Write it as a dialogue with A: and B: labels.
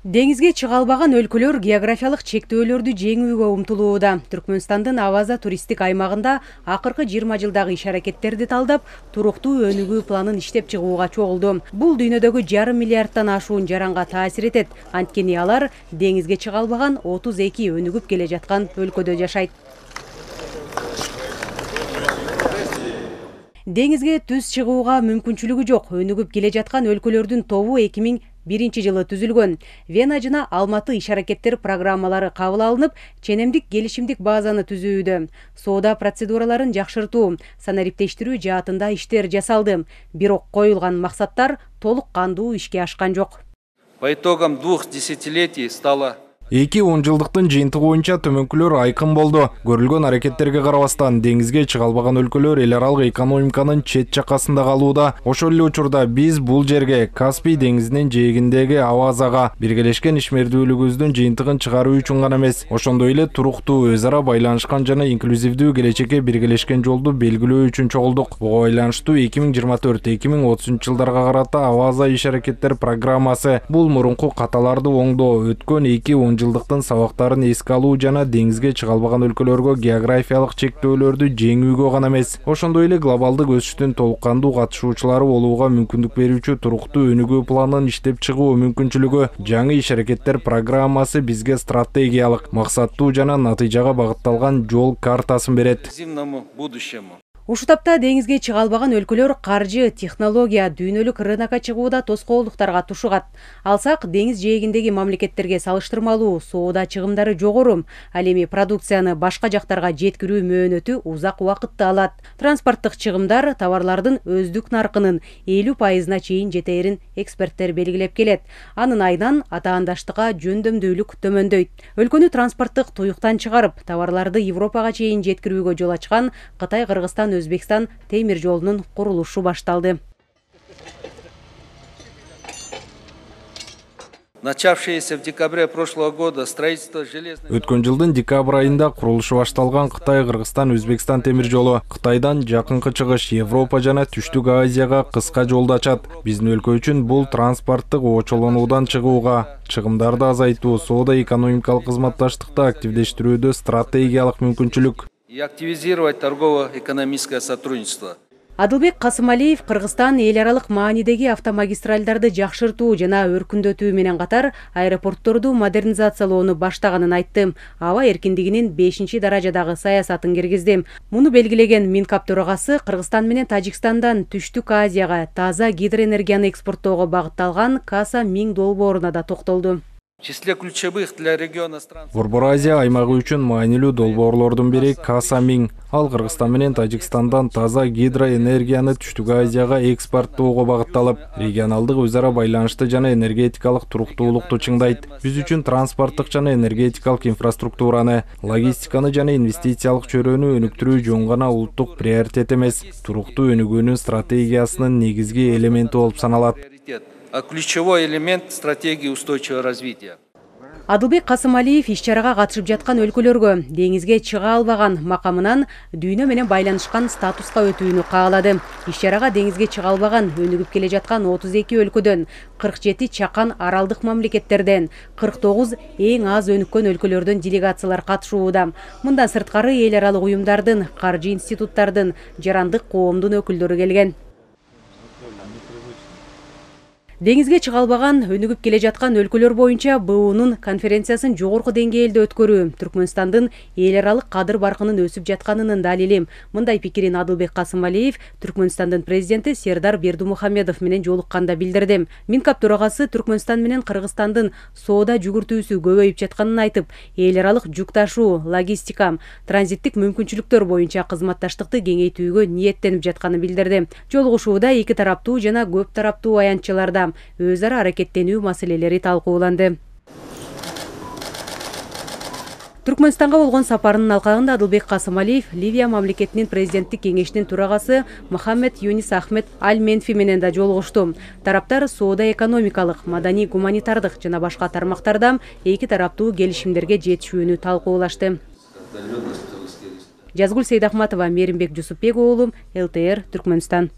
A: Деңизге чыга албаган өлкөлөр географиялык чектөөлөрдү жеңүүгө умтулууда. Түркмөнстандын Аваза туристтик аймагында акыркы 20 жылдагы иш-аракеттерди талдап, туруктуу өнүгүү планын иштеп чыгууга чогулду. Бул дүйнөдөгү 1,5 миллиардтан ашуун жаранга таасир этет. Анткени алар деңизге чыга албаган 32 өнүгүп келе жаткан өлкөдө жашайт. Деңизге түз чыгууга мүмкүнчүлүгү жок өнүгүп келе жаткан өлкөлөрдүн тобу 2001 жылы түзүлгөн. Вена жана Алматы иш-аракеттер программалары кабыл алынып, ченемдик келишимдик базаны түзүүдө. Соода процедураларын жакшыртуу, санариптештирүү жаатында иштер жасалды. Бирок коюлган максаттар толук кандуу ишке ашкан жок.
B: По итогам 2 десятилетий стало
C: 2-10 жылдыктын жыйынтыгы боюнча төмөнкүлөр айкын болду. Көрүлгөн аракеттерге карабастан деңизге чыга албаган өлкөлөр эл аралык экономиканын чет жакасында калууда. Ошол эле учурда биз бул жерге Каспий деңизинин жээгиндеги Авазага биргелешкен ишмердүүлүгүбүздүн жыйынтыгын чыгаруу үчүн гана эмес, ошондой эле туруктуу, өз ара байланышкан жана инклюзивдүү келечекке биргелешкен жолду белгилөө үчүн чогулдук. Буга байланыштуу 2024-2030 жылдарга карата Аваза иш-аракеттер программасы бул мурунку каталарды оңдоо, өткөн 2-10 жылдыктын сабактарын эске алуу жана деңизге чыга албаган өлкөлөргө географиялык чектөөлөрдү жеңүүгө гана эмес, ошондой эле глобалдык өсүштүн толук кандуу катышуучулары болууга мүмкүндүк берүүчү туруктуу өнүгүү планын иштеп чыгуу мүмкүнчүлүгү. Жаңы иш-аракеттер программасы бизге стратегиялык, максаттуу жана натыйжага багытталган жол картасын берет.
A: Ушу тапта деңизге чыга албаган өлкөлөр каржы, технология, дүйнөлүк рынокко чыгууда тоскоолдуктарга тушугат. Алсак, деңиз жээгиндеги мамлекеттерге салыштырмалуу соода чыгымдары жогору. Ал эми продукцияны башка жактарга жеткирүү мөөнөтү узак убакытты алат. Транспорттук чыгымдар товарлардын өздүк наркынын 50%-на чейин жетээрин эксперттер белгилеп келет. Анын айынан атаандаштыкка жөндөмдүүлүк төмөндөйт. Өлкөнү транспорттук туюктан чыгарып, товарларды Европага чейин жеткирүүгө жол ачкан Кытай, Кыргызстан, Өзбекстан темир жолунун курулушу башталды.
B: Начавшееся в декабре прошлого года строительство железной...
C: Өткөн жылдын декабрь айында курулушу башталган Кытай, Кыргызстан, Өзбекстан темир жолу Кытайдан жакынкы чыгыш Европа жана Түштүк Азияга кыска жолду ачат. Биздин өлкө үчүн бул транспорттук очолонуудан чыгууга, чыгымдарды азайтуу, соода экономикалык кызматташтыкты активдештирүүдө стратегиялык мүмкүнчүлүк.
B: И активизировать торгово-экономическое сотрудничество.
A: Адылбек Касымалиев Кыргызстан эл аралык маанидеги автомагистралдарды жакшыртуу жана өркүндөтүү менен катар аэропортторду модернизациялоону баштаганын айтты. Аба эркиндигинин 5-даражадагы саясатын киргизди. Муну белгилеген Минкап төрагасы Кыргызстан менен Тажикстандан Түштүк Азияга таза гидроэнергияны экспорттоого багытталган Каса-Миң долбооруна да токтолду.
B: В числе ключевых для региона стран
C: Борбор Азия аймагы үчүн маанилүү долбоорлордун бири Каса-Миң. Ал Кыргызстан менен Тажикстандан таза гидроэнергияны Түштүк Азияга экспорттоого багытталып, регионалдык өз ара байланышты жана энергетикалык туруктуулукту чыңдайт. Биз үчүн транспорттук жана энергетикалык инфраструктураны, логистиканы жана инвестициялык чөйрөнү өнүктүрүү жөн гана улуттук приоритет эмес, туруктуу өнүгүүнүн стратегиясынын негизги элементи болуп саналат.
B: А ключевой элемент стратегии устойчивого развития.
A: Адылбек Касымалиев иш-чарага катышып жаткан өлкөлөргө деңизге чыга албаган макамынан дүйнө менен байланышкан статуска өтүүнү каалады. Иш-чарага деңизге чыга албаган өнүгүп келе жаткан 32 өлкөдөн, 47 чакан аралдык мамлекеттерден, 49 эң аз өнүккөн өлкөлөрдөн делегациялар катышууда. Мындан сырткары эл аралык уюмдардын, каржы институттардын, жарандык коомдун өкүлдөрү келген. Деңизге чыга албаган өнүгүп келе жаткан өлкөлөр боюнча БУнун конференциясын жогорку деңгээлде өткөрүү Түркмөнстандын эл аралык кадыр баркынын өсүп жатканынын далили. Мындай пикирин Адылбек Касымалиев Түркмөнстандын президенти Сердар Бердимухамедов менен жолукканда билдирди. Минкап төрагасы Түркмөнстан менен Кыргызстандын соода жүгүртүүсү көбөйүп жатканын айтып, эл аралык жүк ташуу, логистика, транзиттик мүмкүнчүлүктөр боюнча кызматташтыкты кеңейтүүгө ниеттенип жатканын билдирди. Жолугушууда эки тараптуу жана көп тараптуу аянтчаларда өз ара аракеттенүү маселелери талкууланды. Түркмөнстанга болгон сапарынын алкагында Адылбек Касымалиев Ливия мамлекетинин президенттик кеңешинин төрагасы Мохаммед Юнис Ахмед Аль-Менфи менен да жолугушту. Тараптар соода экономикалык, маданий гуманитардык жана башка тармактарда эки тараптуу келишимдерге жетишүүнү талкуулашты. Жазгүл Сейдахматова, Меримбек Жусупбек уулу, ЛТР, Түркмөнстан.